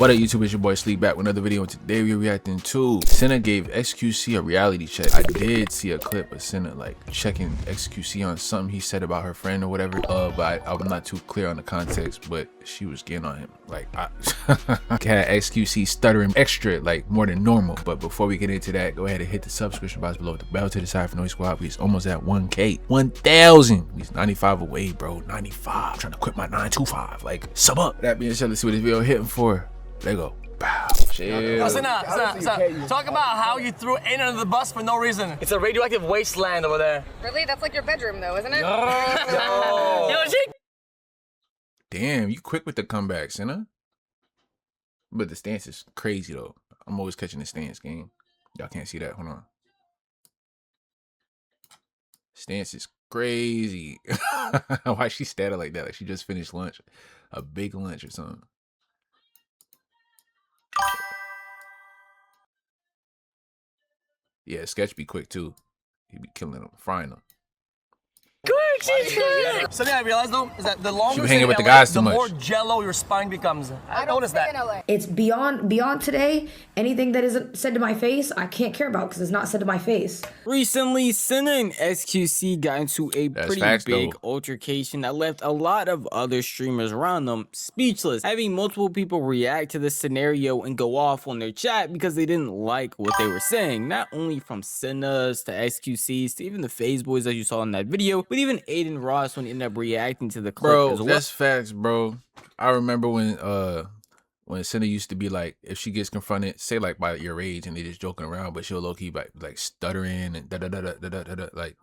What up, YouTube? It's your boy Sleep back with another video, and today we're reacting to Cinna gave XQC a reality check. I did see a clip of Cinna like checking XQC on something he said about her friend or whatever, but I'm not too clear on the context, but she was getting on him. Like, I had XQC stuttering extra, like more than normal. But before we get into that, go ahead and hit the subscription box below with the bell to the side for Noise Squad. We're almost at 1K. 1,000. We're 95 away, bro. 95. I'm trying to quit my 925. Like, sub up. That being said, let's see what this video hitting for. There you go. Bow. Chill. Cinna, talk about how you threw Aiden under the bus for no reason. It's a radioactive wasteland over there. Really? That's like your bedroom though, isn't it? No. Damn, you quick with the comeback, Cinna. But the stance is crazy though. I'm always catching the stance game. Y'all can't see that. Hold on. Stance is crazy. Why she standing like that? Like she just finished lunch. A big lunch or something. Yeah, Sketch be quick too. He be killing them, frying them. Something I realized though is that the longer you hanging with the guys too the much. more jello your spine becomes. I noticed that. It's beyond today. Anything that isn't said to my face, I can't care about because it's not said to my face. Recently, Cinna and XQC got into a pretty big altercation that left a lot of other streamers around them speechless, having multiple people react to this scenario and go off on their chat because they didn't like what they were saying. Not only from Cinna's to XQC's to even the FaZe boys as you saw in that video, but even Aiden Ross when he ended up reacting to the clip as well. That's facts, bro. I remember when Cinna used to be like, if she gets confronted, say like by your age, and they just joking around, but she'll low key like stuttering and like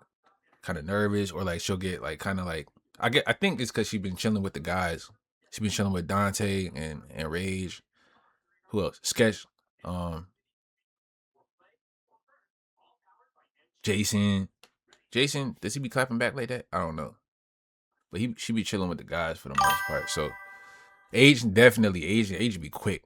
kind of nervous, or like she'll get like kind of like I think it's because she's been chilling with the guys. She's been chilling with Dante and Rage. Who else? Sketch. Jason, does he be clapping back like that? I don't know. But she be chilling with the guys for the most part. So Age be quick.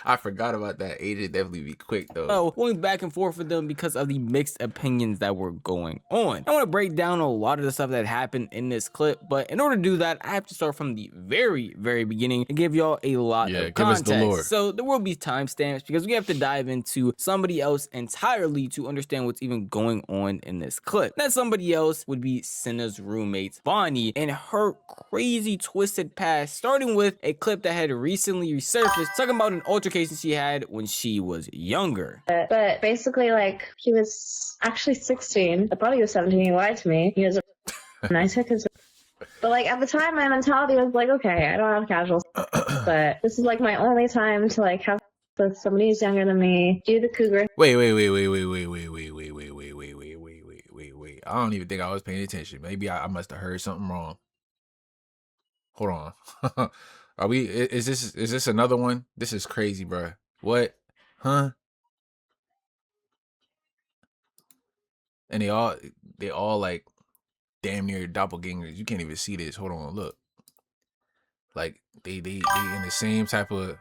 I forgot about that. Age definitely be quick though. Oh, going back and forth with them because of the mixed opinions that were going on. I want to break down a lot of the stuff that happened in this clip, but in order to do that, I have to start from the very beginning and give y'all a lot of context. So there will be timestamps because we have to dive into somebody else entirely to understand what's even going on in this clip. That somebody else would be Cinna's roommate, Bonnie, and her crazy twisted past, starting with a clip that had recently resurfaced talking about an altercation she had when she was younger. But basically, like, he was actually 16. I thought he was 17. He lied to me. He was a nice hit. But like at the time, my mentality was like, okay, I don't have casuals, but this is like my only time to like have with somebody who's younger than me, do the cougar. Wait. I don't even think I was paying attention. Maybe I must have heard something wrong. Hold on. Are we? Is this another one? This is crazy, bro. What? Huh? And they all like damn near doppelgangers. You can't even see this. Hold on, look. Like they in the same type of.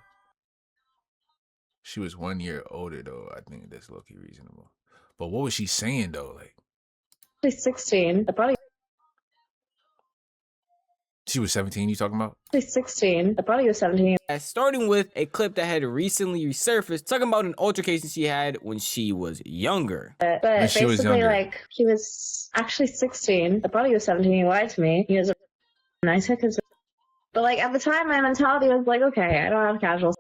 She was 1 year older though. I think that's low-key reasonable. But what was she saying though? Like 16. I thought she was 17, you talking about? 16. I thought he was 17. Starting with a clip that had recently resurfaced talking about an altercation she had when she was younger. But basically, like, he was actually 16. I thought he was 17. He lied to me. He was a nice hit. But like at the time, my mentality was like, okay, I don't have casuals,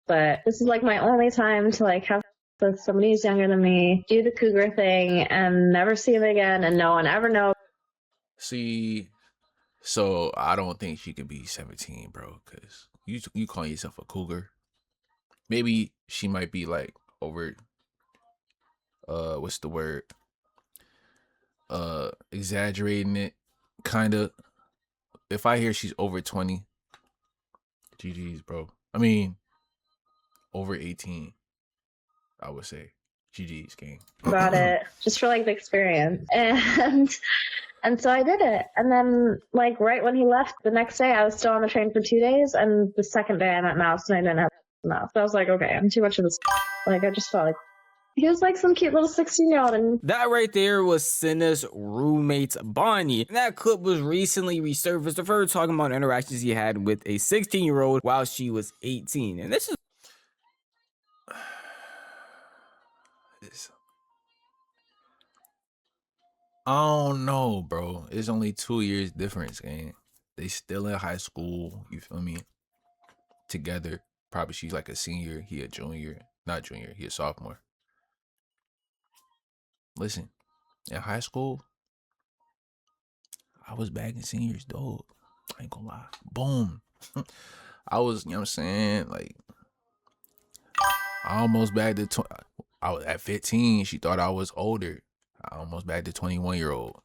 but this is like my only time to like have with somebody who's younger than me, do the cougar thing, and never see him again, and no one ever knows. See. So I don't think she could be 17, bro, because you calling yourself a cougar. Maybe she might be like over what's the word? Exaggerating it, kinda. If I hear she's over 20, GG's, bro. I mean over 18, I would say. GG's game. About it. Just for like the experience. And so I did it. And then, like, right when he left, the next day, I was still on the train for 2 days. And the second day, I met Mouse, and I didn't have Mouse. So I was like, okay, I'm too much of this. Like, I just felt like He was like some cute little 16-year-old, and That right there was Cinna's roommate Bonnie. And that clip was recently resurfaced of her talking about interactions he had with a 16-year-old while she was 18. And this is I don't know, bro. It's only 2 years difference, gang. They still in high school. You feel me? Together. Probably she's like a senior. He a junior. Not junior. He a sophomore. Listen, in high school, I was bagging seniors, dog. I ain't gonna lie. Boom. I was, you know what I'm saying? Like, I almost bagged the I was at 15. She thought I was older. I almost bagged the 21-year-old.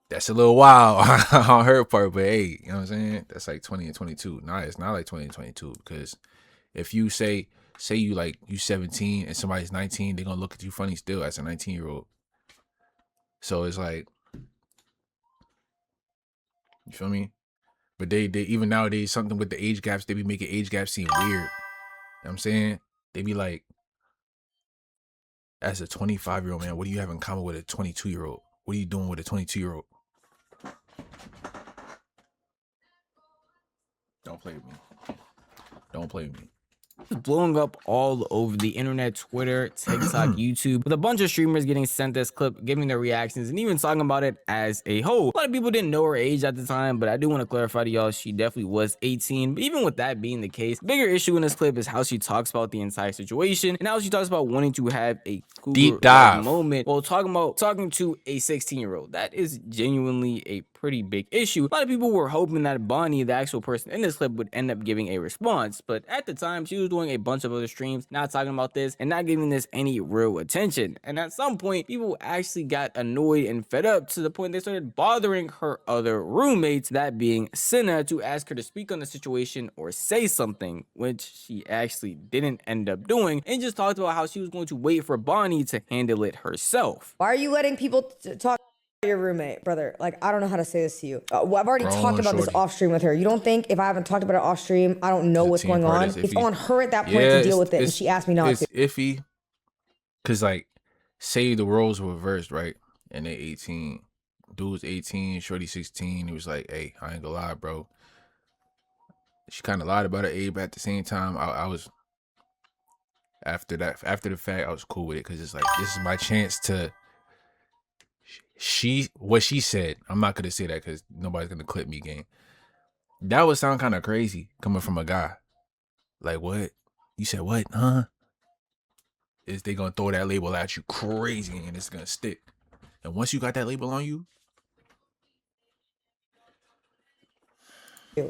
That's a little wild on her part, but hey, you know what I'm saying? That's like 20 and 22. Nah, it's not like 20 and 22 because if you say you like you 17 and somebody's 19, they're gonna look at you funny still as a 19-year-old. So it's like, you feel me? But they even nowadays, something with the age gaps, they be making age gaps seem weird. You know what I'm saying? They be like, as a 25-year-old man, what do you have in common with a 22-year-old? What are you doing with a 22-year-old? Don't play with me. Don't play with me. blowing up all over the internet, Twitter, TikTok, YouTube, with a bunch of streamers getting sent this clip, giving their reactions, and even talking about it as a whole. A lot of people didn't know her age at the time, but I do want to clarify to y'all, she definitely was 18. But even with that being the case, the bigger issue in this clip is how she talks about the entire situation, and how she talks about wanting to have a deep dive moment while talking to a 16-year-old. That is genuinely a pretty big issue. A lot of people were hoping that Bonnie, the actual person in this clip, would end up giving a response, but at the time she was doing a bunch of other streams, not talking about this and not giving this any real attention. And at some point, people actually got annoyed and fed up to the point they started bothering her other roommates, that being Cinna, to ask her to speak on the situation or say something, which she actually didn't end up doing, and just talked about how she was going to wait for Bonnie to handle it herself. Why are you letting people talk to your roommate, brother? Like, I don't know how to say this to you. Well, I've already talked about this off stream with her. You don't think if I haven't talked about it off stream, I don't know what's going on? It's on her at that point to deal with it, and she asked me not to. It's iffy, because, like, say the roles were reversed, right? And they 18. Dude's 18, shorty 16. He was like, hey, I ain't gonna lie, bro. She kind of lied about her age, but at the same time, I was... After the fact, I was cool with it, because it's like, this is my chance to... What she said, I'm not gonna say that because nobody's gonna clip me, gang. That would sound kind of crazy coming from a guy. Like, what? You said what? Huh? Is they gonna throw that label at you crazy and it's gonna stick. And once you got that label on you,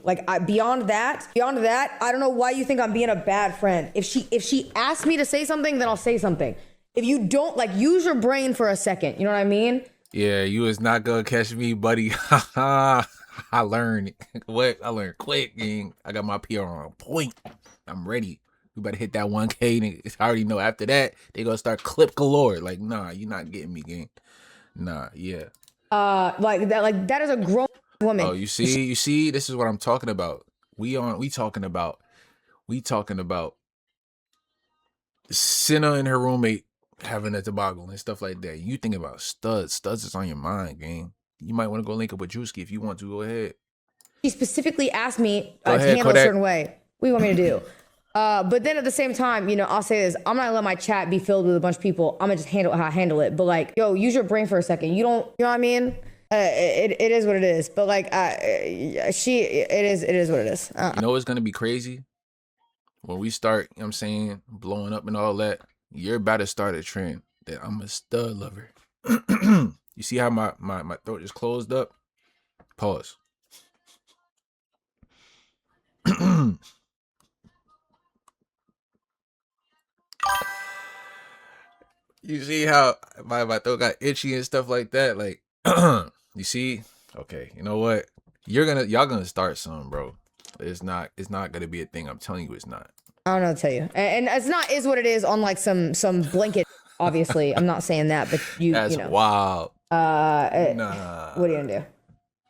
like, beyond that, I don't know why you think I'm being a bad friend. If she asks me to say something, then I'll say something. If you don't, like, use your brain for a second, you know what I mean? yeah, you is not gonna catch me, buddy. I learned what I learned quick, gang. I got my PR on point. I'm ready. We better hit that 1K. Nigga. I already know after that they gonna start clip galore. Like, nah, you're not getting me, gang. Nah, yeah. Like that is a grown woman. Oh, you see, this is what I'm talking about. We talking about Cinna and her roommate having a toboggle and stuff like that. You think about studs is on your mind, gang. You might want to go link up with Drewski if you want to. Go ahead. She specifically asked me to handle a certain way. What do you want me to do? But then at the same time, you know, I'll say this: I'm not gonna let my chat be filled with a bunch of people. I'm gonna just handle how I handle it. But like, yo, use your brain for a second. You know what I mean? It is what it is. But like, it is what it is. You know what's gonna be crazy? When we start, you know what I'm saying, blowing up and all that, you're about to start a trend that I'm a stud lover. You see how my throat just closed up? Pause. You see how my throat got itchy and stuff like that? Like, you see? Okay, you know what? Y'all gonna start some, bro. It's not gonna be a thing. I'm telling you, it's not. I don't know what to tell you. And it's not is what it is on like some blanket. Obviously, I'm not saying that, but That's you know. wild. Nah. What are you gonna do?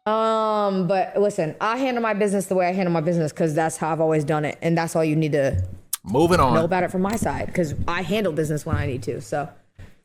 But listen, I handle my business the way I handle my business because that's how I've always done it, and that's all you need to Moving on. know about it from my side because I handle business when I need to. So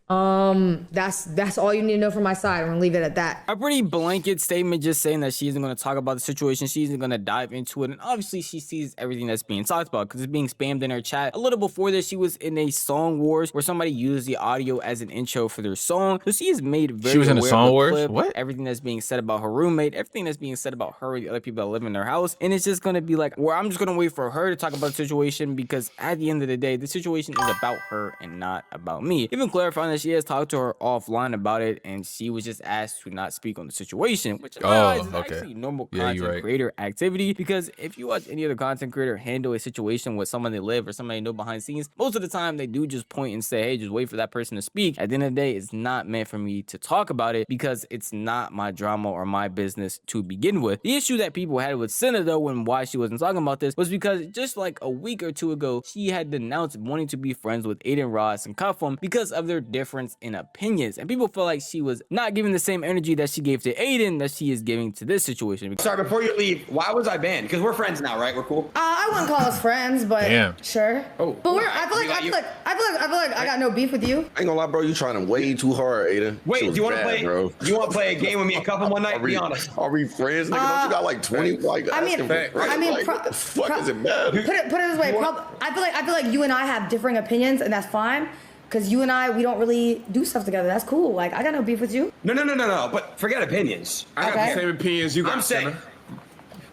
that's all you need to know from my side. I'm gonna leave it at that. A pretty blanket statement just saying that she isn't going to talk about the situation. She isn't going to dive into it. And obviously she sees everything that's being talked about because it's being spammed in her chat. A little before this, she was in a song wars where somebody used the audio as an intro for their song. So she is made very She was in a song wars? clip, what? everything that's being said about her roommate, everything that's being said about her and the other people that live in their house. And it's just going to be like, well, I'm just going to wait for her to talk about the situation because at the end of the day, the situation is about her and not about me. Even clarifying that she has talked to her offline about it and she was just asked to not speak on the situation, which is actually normal content creator activity, because if you watch any other content creator handle a situation with someone they live or somebody they know behind scenes, most of the time they do just point and say, hey, just wait for that person to speak. At the end of the day, it's not meant for me to talk about it because it's not my drama or my business to begin with. The issue that people had with Cinna though, and why she wasn't talking about this, was because just like a week or two ago, she had denounced wanting to be friends with Aiden Ross and Cuffham because of their difference in opinions, and people feel like she was not giving the same energy that she gave to Aiden that she is giving to this situation. Sorry, before you leave, why was I banned? Because we're friends now, right? We're cool. I wouldn't call us friends, but sure. Oh, but I feel like I got no beef with you. I ain't gonna lie, bro. You trying way too hard, Aiden. Wait, do you want to play? Bro. You want to play a game with me and Cuffham one night? Be honest. Are we friends, nigga? Don't you got like 20? Like, I mean, what the fuck is it bad? Put it this way. I feel like you and I have differing opinions, and that's fine. Because you and I, we don't really do stuff together. That's cool. Like, I got no beef with you. No. But forget opinions. I got the same opinions you got.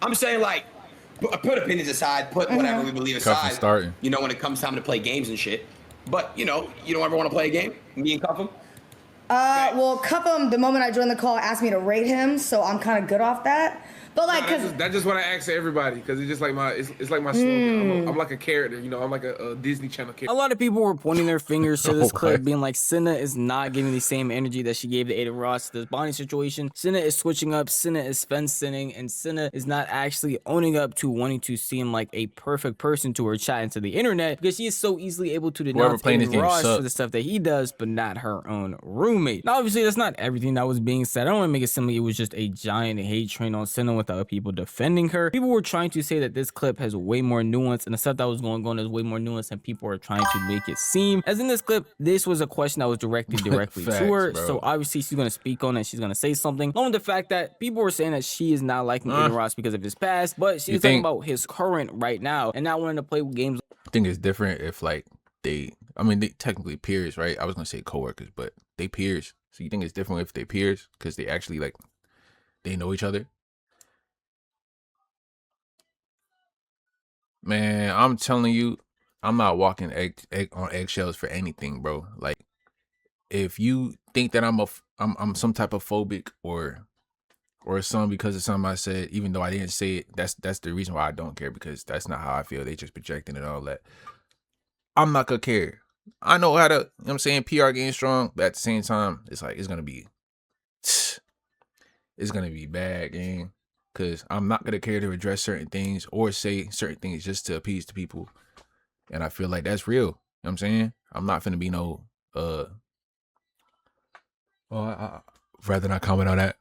I'm saying like, put opinions aside. Put whatever we believe aside. You know, when it comes time to play games and shit. But you know, you don't ever want to play a game. Me and Cuffham. Well, Cuffham, the moment I joined the call, asked me to rate him, so I'm kind of good off that. But like, that's just what I ask everybody, because it's just like it's like my slogan. I'm like a character, you know. I'm like a Disney Channel character. A lot of people were pointing their fingers to this clip, being like, Cinna is not giving the same energy that she gave to Aiden Ross to this bonding situation. Cinna is switching up, Cinna is fence-sitting, and Cinna is not actually owning up to wanting to seem like a perfect person to her chat and to the internet, because she is so easily able to denounce Aiden Ross for the stuff that he does, but not her own roommate. Now, obviously, that's not everything that was being said. I don't want to make it seem like it was just a giant hate train on Cinna without people defending her. People were trying to say that this clip has way more nuance, and the stuff that was going on is way more nuance, and people are trying to make it seem as in this clip this was a question that was directed directly to her. Bro. So obviously she's going to speak on it, she's going to say something, along with the fact that people were saying that she is not liking Aiden Ross because of his past, but she's talking about his current right now and not wanting to play games. I think it's different if like they technically peers, right? I was gonna say coworkers, but they peers. So you think it's different if they peers because they actually like they know each other? Man, I'm telling you, I'm not walking on eggshells for anything, bro. Like, if you think that I'm some type of phobic or something because of something I said, even though I didn't say it, that's the reason why I don't care, because that's not how I feel. They just projecting and all that. I'm not gonna care. I know how to, you know what I'm saying, PR getting strong, but at the same time, it's like it's gonna be bad, gang. Because I'm not going to care to address certain things or say certain things just to appease the people. And I feel like that's real. You know what I'm saying? I'm not finna be no, rather not comment on that.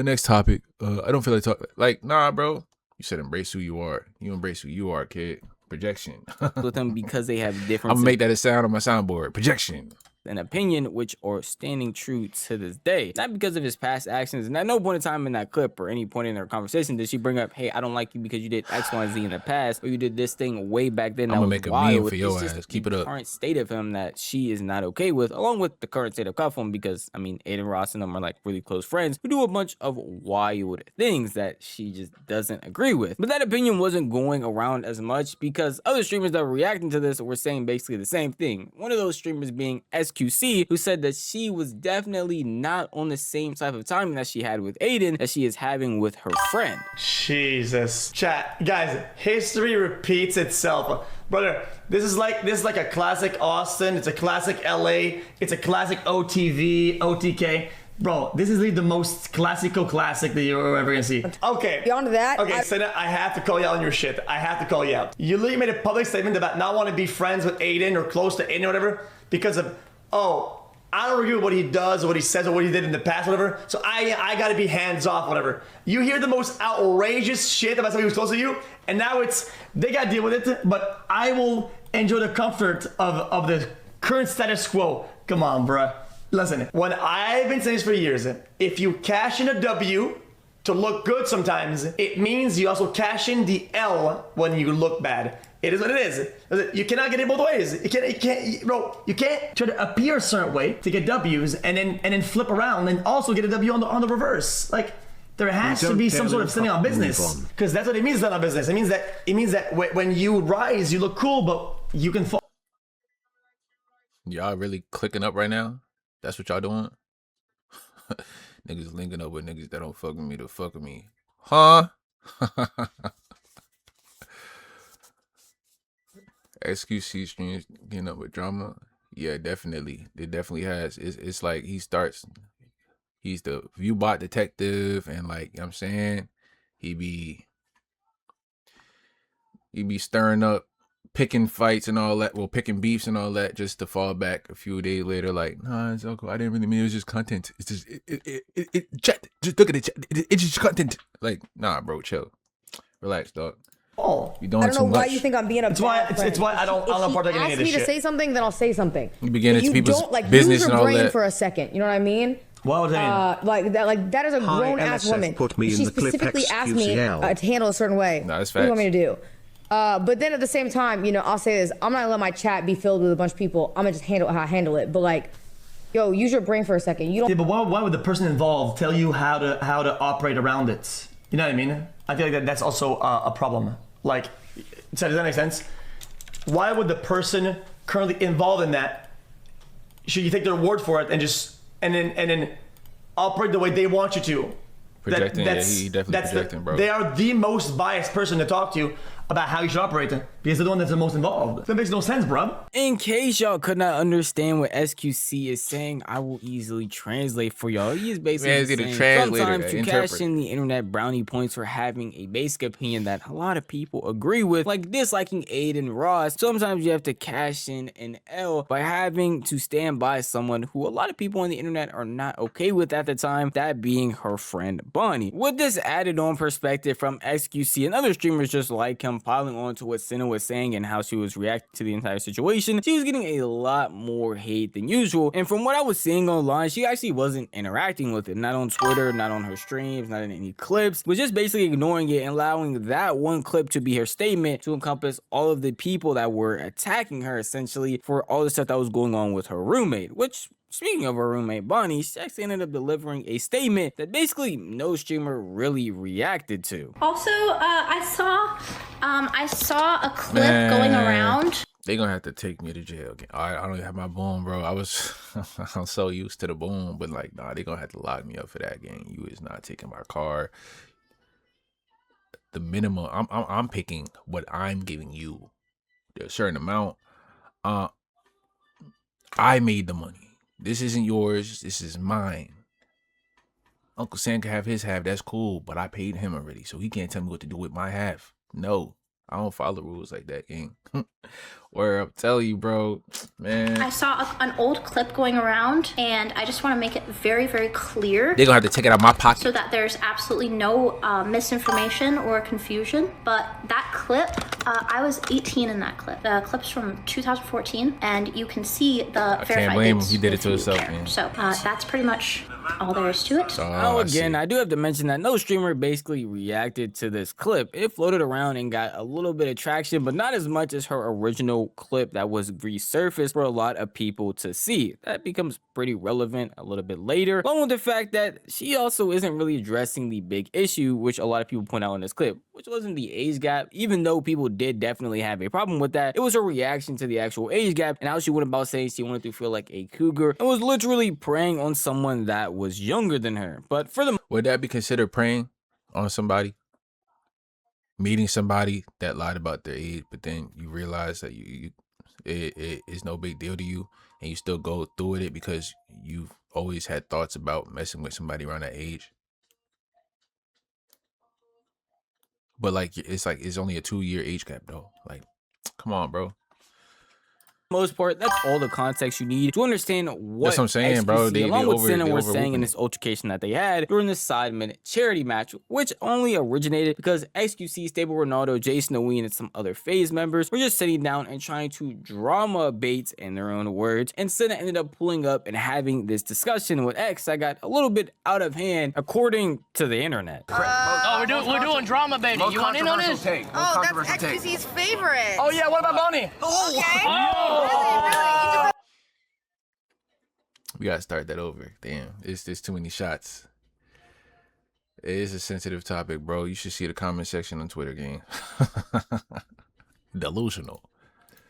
Next topic. I don't feel like talking. Like, nah, bro. You said embrace who you are. You embrace who you are, kid. Projection. With them because they have different. I'm going to make that a sound on my soundboard. Projection. An opinion which are standing true to this day, not because of his past actions. And at no point in time in that clip or any point in their conversation did she bring up, hey, I don't like you because you did X, Y, and Z in the past, or you did this thing way back then. I'm gonna make a meme for your ass. Keep it up. Current state of him that she is not okay with, along with the current state of Cuffham, because I mean, Aiden Ross and them are like really close friends who do a bunch of wild things that she just doesn't agree with. But that opinion wasn't going around as much because other streamers that were reacting to this were saying basically the same thing. One of those streamers being XQC, who said that she was definitely not on the same type of timing that she had with Aiden that she is having with her friend. Jesus. Chat, guys, history repeats itself. Brother, this is like a classic Austin, it's a classic LA, it's a classic OTV, OTK. Bro, this is the most classic that you're ever gonna see. Okay. Beyond that, okay, Cinna, I have to call you out on your shit. I have to call you out. You literally made a public statement about not wanting to be friends with Aiden or close to Aiden or whatever because of, oh, I don't agree with what he does or what he says or what he did in the past, whatever. So I gotta be hands off, whatever. You hear the most outrageous shit about somebody who's close to you, and now they gotta deal with it. But I will enjoy the comfort of the current status quo. Come on, bruh. Listen, when I've been saying this for years, if you cash in a W to look good sometimes, it means you also cash in the L when you look bad. It is what it is. You cannot get it both ways. You can't try to appear a certain way to get W's and then flip around and also get a W on the reverse. Like, there has to be some sort of standing on business, because that's what it means, stand on business. It means that when you rise, you look cool, but you can fall. Y'all really clicking up right now? That's what y'all doing? Niggas linking up with niggas that don't fuck with me to fuck with me. Huh? XQC streams getting up with drama. Yeah, definitely. It definitely has. It's like he's the viewbot detective, and like, you know what I'm saying, he be stirring up, picking fights and all that, well, picking beefs and all that, just to fall back a few days later like, nah, it's okay, I didn't really mean it was just content. It's just chat, just look at it, it's just content. Like, nah, bro, chill, relax, dog. Oh, you doing I don't know too why much. you think I'm being a It's why I don't partake in any of this shit. If he asks me to say something, then I'll say something. You begin into You people's don't, like, business use your and all brain that for a second. You know what I mean? What was that? Like that is a grown ass woman. She specifically asked me to handle a certain way. Nah, that's what do you want facts. me to do? But then at the same time, you know, I'll say this: I'm not gonna let my chat be filled with a bunch of people. I'm gonna just handle it how I handle it. But like, yo, use your brain for a second. You don't. Yeah, but why would the person involved tell you how to operate around it? You know what I mean? I feel like that's also a problem. Like, does that make sense? Why would the person currently involved in that, should you take their word for it and then operate the way they want you to? Projecting, yeah, he definitely projecting, bro. They are the most biased person to talk to about how you should operate because they're the one that's the most involved. That makes no sense, bro. In case y'all could not understand what XQC is saying, I will easily translate for y'all. He is basically saying sometimes to cash in the internet brownie points for having a basic opinion that a lot of people agree with, like disliking Aiden Ross. Sometimes you have to cash in an L by having to stand by someone who a lot of people on the internet are not okay with at the time, that being her friend Bonnie. With this added on perspective from XQC and other streamers just like him, piling on to what Cinna was saying and how she was reacting to the entire situation, she was getting a lot more hate than usual. And from what I was seeing online, she actually wasn't interacting with it, not on Twitter, not on her streams, not in any clips, was just basically ignoring it and allowing that one clip to be her statement to encompass all of the people that were attacking her essentially for all the stuff that was going on with her roommate. Which, speaking of her roommate Bonnie, she actually ended up delivering a statement that basically no streamer really reacted to. Also, I saw a clip going around. They gonna have to take me to jail again. I don't even have my boom, bro. I'm so used to the boom, but like, nah, they gonna have to lock me up for that game. You is not taking my car. The minimum, I'm picking what I'm giving you. There's a certain amount. I made the money. This isn't yours. This is mine. Uncle Sam can have his half. That's cool, but I paid him already, so he can't tell me what to do with my half. No, I don't follow rules like that, gang. Where I'm telling you, bro, man. I saw an old clip going around, and I just want to make it very, very clear. They're gonna have to take it out of my pocket so that there's absolutely no misinformation or confusion. But that clip, I was 18 in that clip. The clip's from 2014, and you can see the verified dates. I can't blame him. He did it to himself, man. So that's pretty much all there is to it. Now again, I do have to mention that no streamer basically reacted to this clip. It floated around and got a little bit of traction, but not as much as her original clip that was resurfaced for a lot of people to see. That becomes pretty relevant a little bit later, along with the fact that she also isn't really addressing the big issue, which a lot of people point out in this clip, which wasn't the age gap. Even though people did definitely have a problem with that, it was her reaction to the actual age gap and how she went about saying she wanted to feel like a cougar and was literally preying on someone that was younger than her. But for the would that be considered preying on somebody? Meeting somebody that lied about their age, but then you realize that it is no big deal to you, and you still go through with it because you've always had thoughts about messing with somebody around that age. But like it's only a 2-year age gap though. Like, come on, bro. most part, that's all the context you need to understand what that's what I'm saying, bro. XQC, along with Cinna were saying in this altercation that they had during this side-minute charity match, which only originated because XQC, Stable Ronaldo, Jason Oween, and some other FaZe members were just sitting down and trying to drama bait, in their own words, and Cinna ended up pulling up and having this discussion with X that got a little bit out of hand, according to the internet. We're doing drama baiting. You want in on this? Oh, that's XQC's favorite. Oh yeah, what about Bonnie? Okay. Oh. We gotta start that over. Damn, there's too many shots. It is a sensitive topic, bro. You should see the comment section on Twitter, gang. Delusional.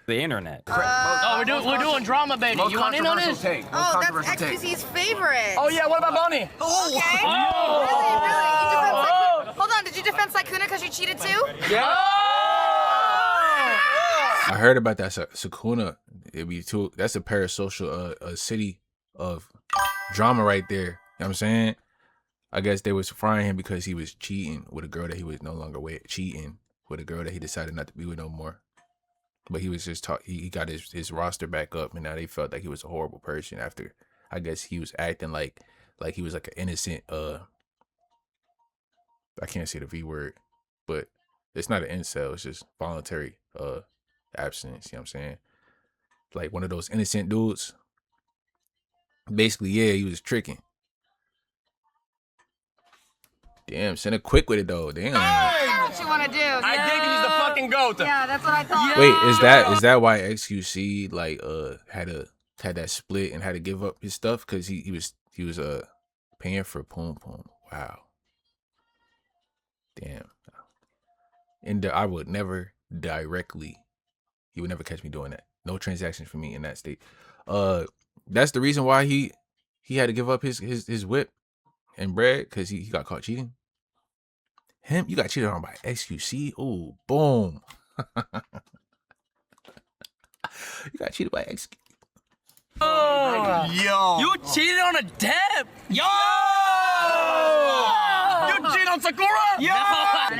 The internet. We're doing drama baiting. You want in on this? Oh, that's XQC's favorite. Oh yeah, what about Bonnie? Okay. Really? Hold on, did you defend Sakuna because you cheated too? Yeah. I heard about that Sakuna. It'd be too. That's a parasocial city of drama right there. You know what I'm saying? I guess they was frying him because he was cheating with a girl that he was no longer with, cheating with a girl that he decided not to be with no more. But he was just he got his roster back up, and now they felt like he was a horrible person after, I guess he was acting like he was like an innocent, I can't say the V word, but it's not an incel, it's just voluntary abstinence, you know what I'm saying? Like one of those innocent dudes. Basically, yeah, he was tricking. Damn, Cinna quick with it though. Damn. That's what you want to do. I think he's the fucking GOAT. Yeah, that's what I thought. Wait, is that why XQC like had that split and had to give up his stuff because he was paying for Poom Poom? Wow. Damn. And I would never directly. He would never catch me doing that. No transactions for me in that state. That's the reason why he had to give up his whip and bread because he got caught cheating. Him, you got cheated on by XQC. Oh, boom. You got cheated by XQC. Oh, yo. You cheated on a Deb. Yo. You cheated on Sakura. Yo.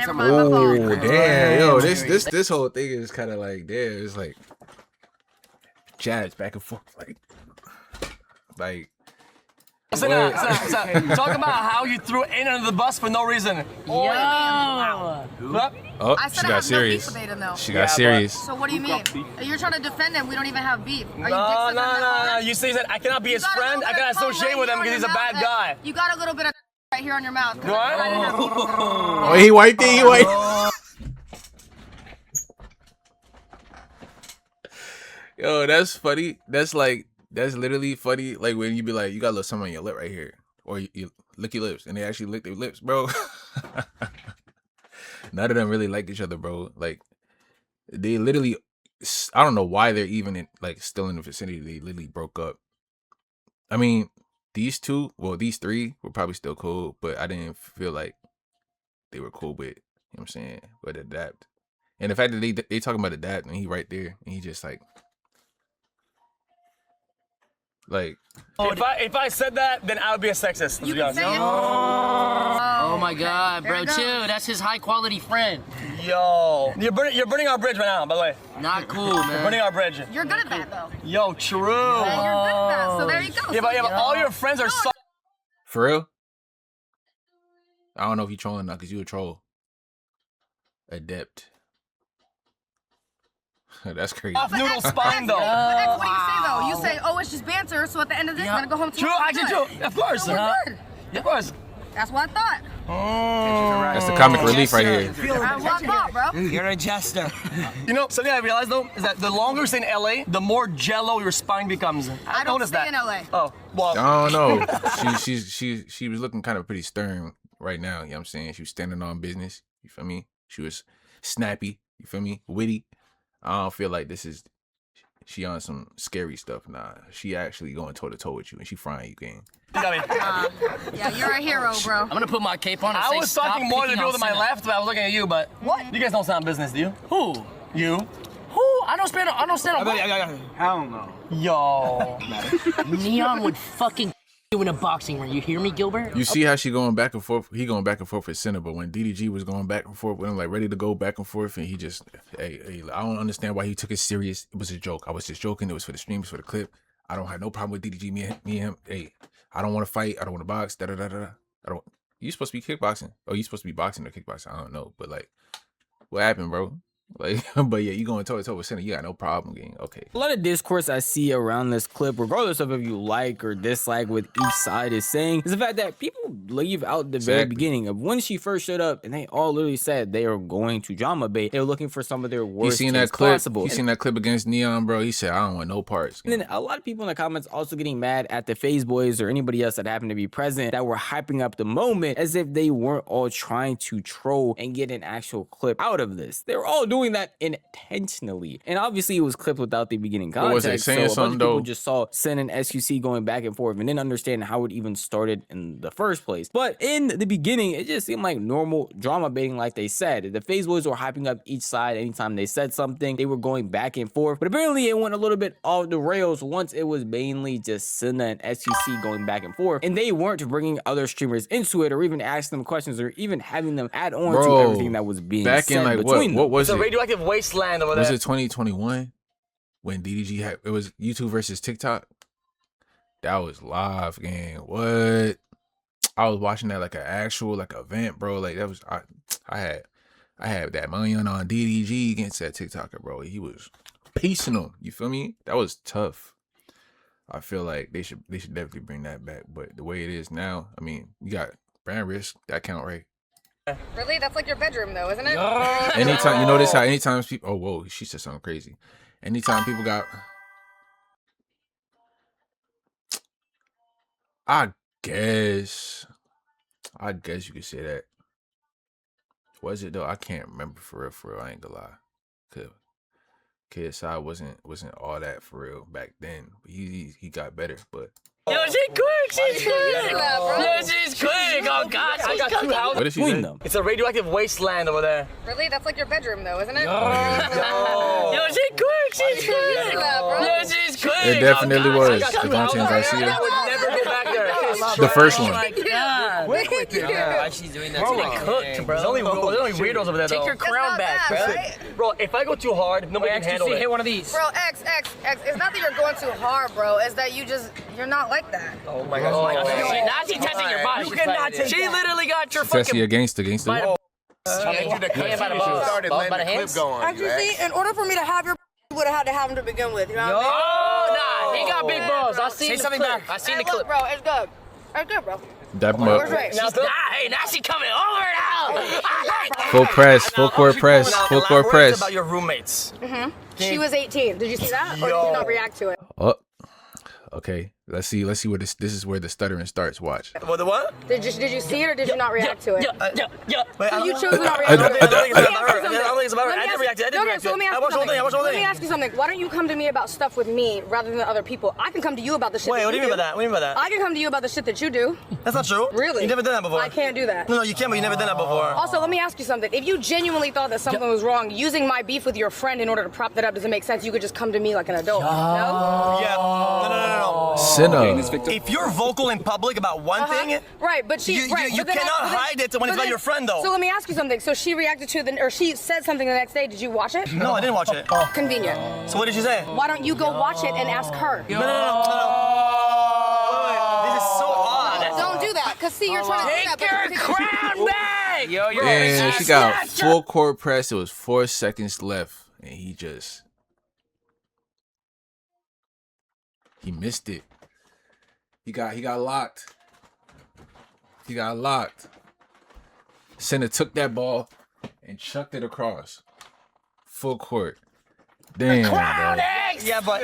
Oh, damn. Yo, this whole thing is kind of like, damn, it's like jabs back and forth. Like. Cinna, talk about how you threw in under the bus for no reason. Yo. Oh, she got serious. She got serious. So what do you mean? You're trying to defend him. We don't even have beef. Are you No. You say that I cannot be his friend. I cannot associate with him because he's a bad guy. You got a little bit of right here on your mouth. Oh, he wiped it. He wiped. Yo, that's funny. That's literally funny. Like when you be like, you got a little something on your lip right here, or you lick your lips, and they actually lick their lips, bro. None of them really like each other, bro. Like they literally, I don't know why they're even still in the vicinity. They literally broke up. I mean, these three were probably still cool, but I didn't feel like they were cool with, you know what I'm saying, with adapt. And the fact that they talking about adapt and he right there and he just like if I said that, then I would be a sexist. You can say it. Oh my God, bro, chill. That's his high quality friend. Yo, you're burning our bridge right now. By the way, not cool, man. You're burning our bridge. You're good at that though. Yo, true. Yeah, you're good at that. So there you go. Yeah, but all your friends are so. For real? I don't know if you trolling or not, because you a troll. Adept. That's crazy. Off noodle spine though. That's what you say though. You say, oh, it's just banter. So at the end of this, I'm gonna go home to. True, actually true. Of course. So we're good. Of course. That's what I thought. That's the comic relief right here. That's what I thought, bro. You're a jester. You know, something I realized though is that the longer you stay in LA, the more jello your spine becomes. I don't stay in LA. Oh, well. I don't know. She was looking kind of pretty stern right now. You know what I'm saying? She was standing on business. You feel me? She was snappy. You feel me? Witty. I don't feel like she on some scary stuff. Nah, she actually going toe to toe with you, and she frying you, gang. Yeah, you're a hero, bro. I'm gonna put my cape on. And I was talking more to the people to my left, but I was looking at you. But what? You guys don't sound business, do you? Who? You? Who? I don't stand on. I don't know. Yo. Neon would fucking doing a boxing ring. You hear me, Gilbert? You see how she going back and forth? He going back and forth with Cinna, but when DDG was going back and forth with him, like ready to go back and forth, and he just, hey, I don't understand why he took it serious. It was a joke. I was just joking. It was for the stream, it was for the clip. I don't have no problem with DDG. Me and him. Hey, I don't want to fight. I don't want to box. Da da da da. I don't. You supposed to be kickboxing? Oh, you supposed to be boxing or kickboxing? I don't know, but like, what happened, bro? Like, but yeah, you going toe to toe with Cinna, you got no problem getting okay. A lot of discourse I see around this clip, regardless of if you like or dislike what each side is saying, is the fact that people leave out the very beginning of when she first showed up, and they all literally said they are going to drama bait. They were looking for some of their worst things possible. You seen that clip against Neon, bro? He said, I don't want no parts. And then a lot of people in the comments also getting mad at the FaZe boys or anybody else that happened to be present that were hyping up the moment as if they weren't all trying to troll and get an actual clip out of this. They were all doing that intentionally, and obviously it was clipped without the beginning context. Was it saying so a bunch of people though? just saw Cinna and XQC going back and forth and didn't understand how it even started in the first place. But in the beginning, it just seemed like normal drama baiting, like they said. The FaZe boys were hyping up each side anytime they said something. They were going back and forth, but apparently it went a little bit off the rails once it was mainly just Cinna and XQC going back and forth, and they weren't bringing other streamers into it or even asking them questions or even having them add on to everything that was being back said in like between what was it's it? a radioactive wasteland over there. Was it 2021 when DDG had it was YouTube versus TikTok? That was live, gang. What? I was watching that like an actual like event, bro. Like that was I had that money on DDG against that TikToker, bro. He was piecing them. You feel me? That was tough. I feel like they should definitely bring that back. But the way it is now, I mean, you got brand risk, that count, right? Really? That's like your bedroom, though, isn't it? Anytime, you notice how anytime people, oh, whoa, she said something crazy. Anytime people got, I guess you could say that. Was it though? I can't remember for real. I ain't gonna lie. KSI wasn't all that for real back then. But he got better, but. Yo, she's quick. She's quick. Yo, she's quick. Oh God, I got two houses. What is she doing? It's a radioactive wasteland over there. Really? That's like your bedroom, though, isn't it? Yo, she's quick. She's quick. Yo, she's quick. It definitely was. Devontae Garcia. I would never go back there. The first one. Oh my God. Why she's doing that? It's cooked, bro. There's only weirdos over there, though. Take your crown back, bro. Right? Bro, if I go too hard, nobody can handle it. Hit one of these. Bro, X. It's not that you're going too hard, bro. It's that you're not like that. Oh my God. Now she's testing your body. You cannot take She literally got your Tessie fucking... a gangster. Change the clip. Started letting the clip go on. Actually, see, in order for me to have your, you would have had to have him to begin with. You know what I mean? Oh, nah. He got big balls. I seen the clip. I seen the clip. Bro, it's good. It's good, bro. Dap him up. Hey, now she coming over now. Full press, full court press, full court press. About your roommates. She was 18. Did you see that? Or did you not react to it? Oh, okay. Let's see where this is where the stuttering starts. Watch. What the what? Did you see it or did you not react to it? Yeah. So you chose to not react to it. I don't think it's about her. I didn't react to it. So let me ask you something. Why don't you come to me about stuff with me rather than other people? I can come to you about the shit. Wait, what do you mean by that? What do you mean by that? I can come to you about the shit that you do. That's not true. Really? You never done that before. I can't do that. No, you can't, but you never done that before. Also, let me ask you something. If you genuinely thought that something was wrong, using my beef with your friend in order to prop that up doesn't make sense. You could just come to me like an adult. No? Yeah. No. Cinna. If you're vocal in public about one thing, right, but you cannot hide it when it's about your friend, though. So let me ask you something. So she reacted to or she said something the next day. Did you watch it? No, I didn't watch it. Convenient. So what did she say? Why don't you go watch it and ask her? No. Wait. This is so odd. Don't do that, cause see, you're trying to take your crown back. And she got full court press. It was 4 seconds left, and he missed it. He got locked. Cinna took that ball and chucked it across. Full court. Damn, bro. Yeah, but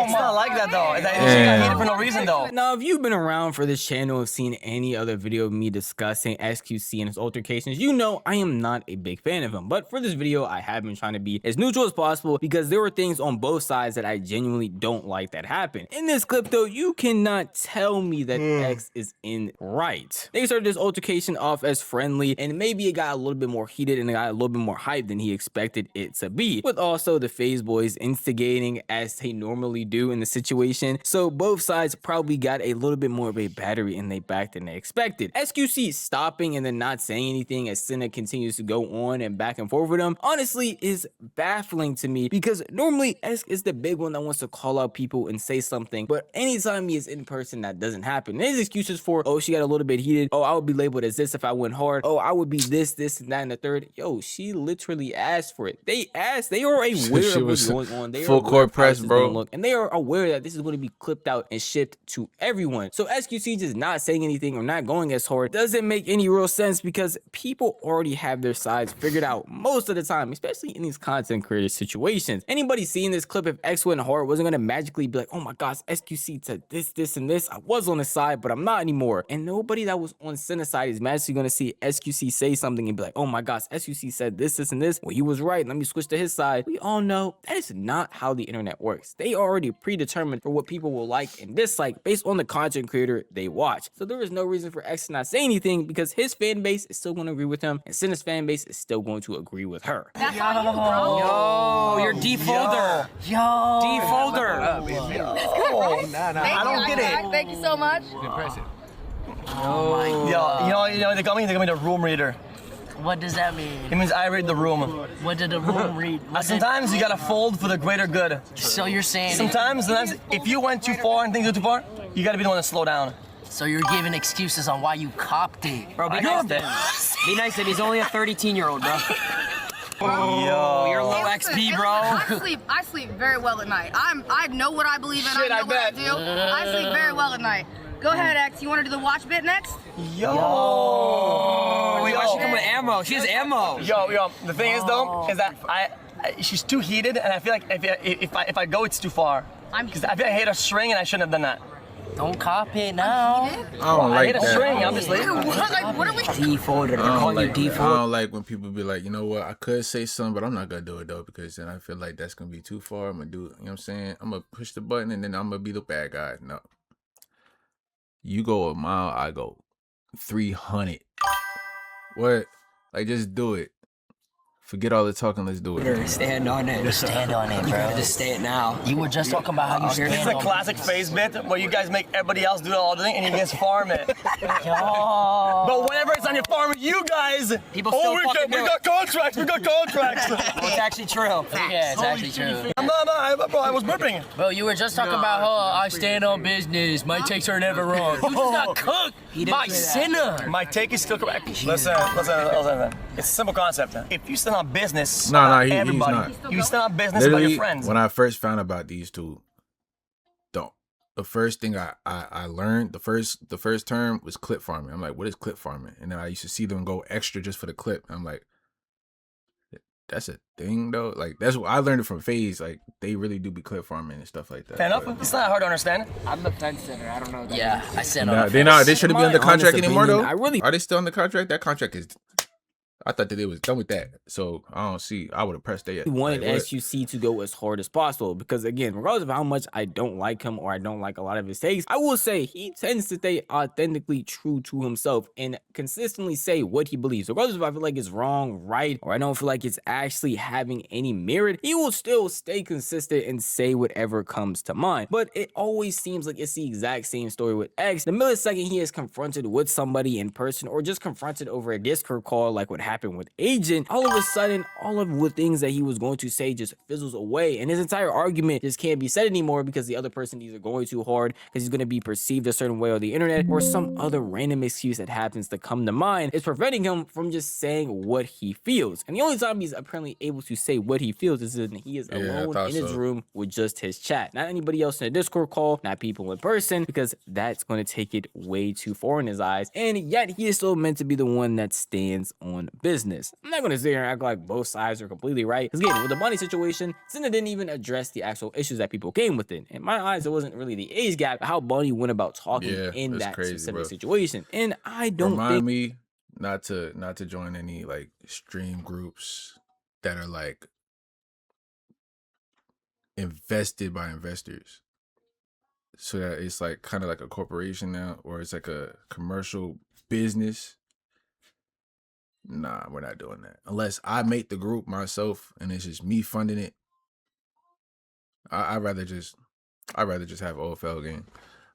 it's not like that though. She got hated for no reason though. Now, if you've been around for this channel and seen any other video of me discussing XQC and his altercations, you know I am not a big fan of him. But for this video, I have been trying to be as neutral as possible because there were things on both sides that I genuinely don't like that happened. In this clip though, you cannot tell me that X is in right. They started this altercation off as friendly, and maybe it got a little bit more heated and it got a little bit more hype than he expected it to be, with also the FaZe boys instigating as they normally normally do in the situation. So both sides probably got a little bit more of a battery in their back than they expected. XQC stopping and then not saying anything as Cinna continues to go on and back and forth with him honestly is baffling to me, because normally X is the big one that wants to call out people and say something, but anytime he is in person, that doesn't happen. And his excuses for, oh, she got a little bit heated, oh, I would be labeled as this if I went hard, oh, I would be this, and that, and the third. Yo, she literally asked for it. They asked, they are aware of what's going on. They full court press, bro. And they are aware that this is going to be clipped out and shipped to everyone. So XQC just not saying anything or not going as hard doesn't make any real sense, because people already have their sides figured out most of the time, especially in these content creator situations. Anybody seeing this clip, if X went hard, wasn't going to magically be like, oh my gosh, XQC said this, and this. I was on the side, but I'm not anymore. And nobody that was on Cinna's side is magically going to see XQC say something and be like, oh my gosh, XQC said this, and this. Well, he was right. Let me switch to his side. We all know that is not how the internet works. They are already predetermined for what people will like and dislike based on the content creator they watch. So there is no reason for X to not say anything, because his fan base is still going to agree with him, and Cinna's fan base is still going to agree with her. That's on you, bro. Yo, you're defolder. Yo. Defolder. That's good, right? I don't get it. Thank you so much. Impressive. Oh my Yo, you know, they call me the room reader. What does that mean? It means I read the room. What did the room read? Sometimes you gotta fold for the greater good. So you're saying... Sometimes if you went too far and things go too far, you gotta be the one to slow down. So you're giving excuses on why you copped it. Bro, be nice to him. Be nice that he's only a 32-year-old, bro. Yo. You're low XP, bro. I sleep very well at night. I know what I believe in. Shit, I know I what I bet. do. I sleep very well at night. Go ahead, X. You want to do the watch bit next? Yo. Wait, why she come with ammo? She has ammo. Yo. The thing is though, is that she's too heated, and I feel like if I go, it's too far. Because I feel like I hit a string, and I shouldn't have done that. Don't cop it now. I don't like hit a that. string, obviously. What are we? Defolder. I don't like when people be like, you know what, I could say something, but I'm not gonna do it though, because then I feel like that's gonna be too far. I'm gonna do it. You know what I'm saying? I'm gonna push the button, and then I'm gonna be the bad guy. No. You go a mile, I go 300. What? Like, just do it. Forget all the talking, let's do it. Stand on it. Just stand on it, bro. Just stand now. You were just talking about how you stand on it. It's a classic phase bit where you guys make everybody else do all the thing, and you just farm it. But whenever it's on your farm, you guys, we got contracts. Well, it's actually true. Yeah, it's actually true. Bro, I was burping. Bro, you were just talking about how I stand on business. My takes are never wrong. You just got cooked by Cinna. My take is still correct. Listen. It's a simple concept. If you stand on business, he's everybody, not. you stand on business Literally, by your friends. when I first found about these two, the first thing I learned, the first term was clip farming. I'm like, what is clip farming? And then I used to see them go extra just for the clip. I'm like, that's a thing though. Like, that's what I learned it from FaZe. Like, they really do be clip farming and stuff like that. Fair enough. It's not hard to understand. I'm the fence sitter. I don't know. Yeah, I said They shouldn't be under contract anymore though. Are they still under contract? That contract is. I thought that they was done with that, so I don't see. I would have pressed that. He wanted XQC to go as hard as possible, because again, regardless of how much I don't like him or I don't like a lot of his takes, I will say he tends to stay authentically true to himself and consistently say what he believes. Regardless if I feel like it's wrong, right, or I don't feel like it's actually having any merit, he will still stay consistent and say whatever comes to mind. But it always seems like it's the exact same story with X. The millisecond he is confronted with somebody in person or just confronted over a Discord call like what happened with Agent, all of a sudden, all of the things that he was going to say just fizzles away, and his entire argument just can't be said anymore because the other person either going too hard because he's going to be perceived a certain way on the internet, or some other random excuse that happens to come to mind is preventing him from just saying what he feels. And the only time he's apparently able to say what he feels is when he is alone in his room with just his chat, not anybody else in a Discord call, not people in person, because that's going to take it way too far in his eyes. And yet he is still meant to be the one that stands on business. I'm not going to sit here and act like both sides are completely right, because again, with the money situation, Cinna didn't even address the actual issues that people came with it. In my eyes, it wasn't really the age gap, but how Bunny went about talking in that specific situation. And I don't remind me not to join any like stream groups that are like invested by investors, so that it's like kind of like a corporation now, or it's like a commercial business. Nah, we're not doing that. Unless I make the group myself and it's just me funding it. I'd rather just I'd rather just have OFL game.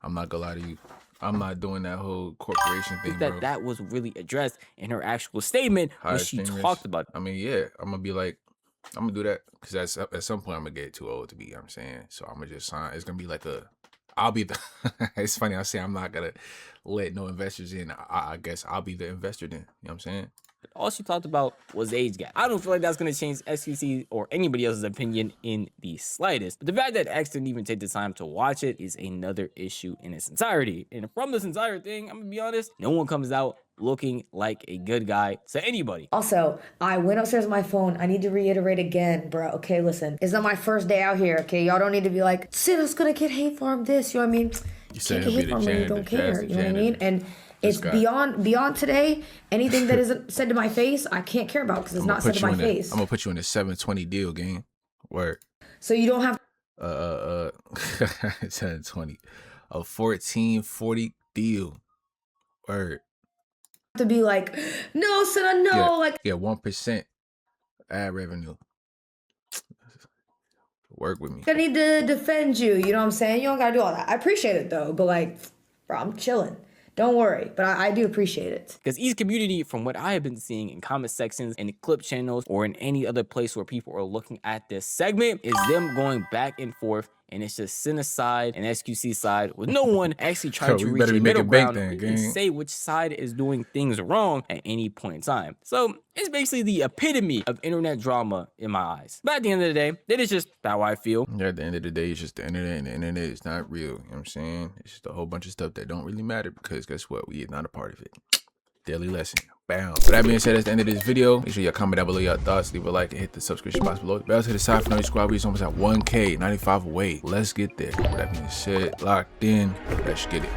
I'm not gonna lie to you. I'm not doing that whole corporation thing, bro. That was really addressed in her actual statement when she talked about it. I mean, yeah, I'm gonna be like, I'm gonna do that because at some point I'm gonna get too old to be. You know what I'm saying, so I'm gonna just sign. It's gonna be like I'll be the. It's funny I say I'm not gonna let no investors in. I guess I'll be the investor then. You know what I'm saying? All she talked about was age gap. I don't feel like that's going to change XQC or anybody else's opinion in the slightest. But the fact that X didn't even take the time to watch it is another issue in its entirety. And from this entire thing, I'm going to be honest, no one comes out looking like a good guy to anybody. Also, I went upstairs with my phone. I need to reiterate again, bro. Okay, listen. It's not my first day out here, okay? Y'all don't need to be like, Cinna's going to get hate farmed this, you know what I mean? You can't get hate farmed when you don't care, you know what I mean? And it's beyond today. Anything that isn't said to my face, I can't care about because it's not said to my face. I'm gonna put you in a 720 deal, gang. Word. So you don't have 720, a 1440 deal. Word. To be like, no, Cinna, no, yeah, like 1% ad revenue. Work with me. I need to defend you. You know what I'm saying? You don't gotta do all that. I appreciate it though, but like, bro, I'm chilling. Don't worry, but I do appreciate it. Because each community, from what I have been seeing in comment sections, in the clip channels, or in any other place where people are looking at this segment, is them going back and forth, and it's just Cinna's side and XQC side, with no one actually trying to reach a middle ground and say which side is doing things wrong at any point in time. So it's basically the epitome of internet drama in my eyes. But at the end of the day, that is just how I feel. Yeah, at the end of the day, it's just the internet, and the internet is not real. You know what I'm saying? It's just a whole bunch of stuff that don't really matter because guess what? We are not a part of it. Daily lesson. Bam. With that being said, that's the end of this video. Make sure y'all comment down below your thoughts, leave a like, and hit the subscription box below. The bell to the side for noise squad. We're almost at 1K, 95 away. Let's get there. With that being said, locked in. Let's get it.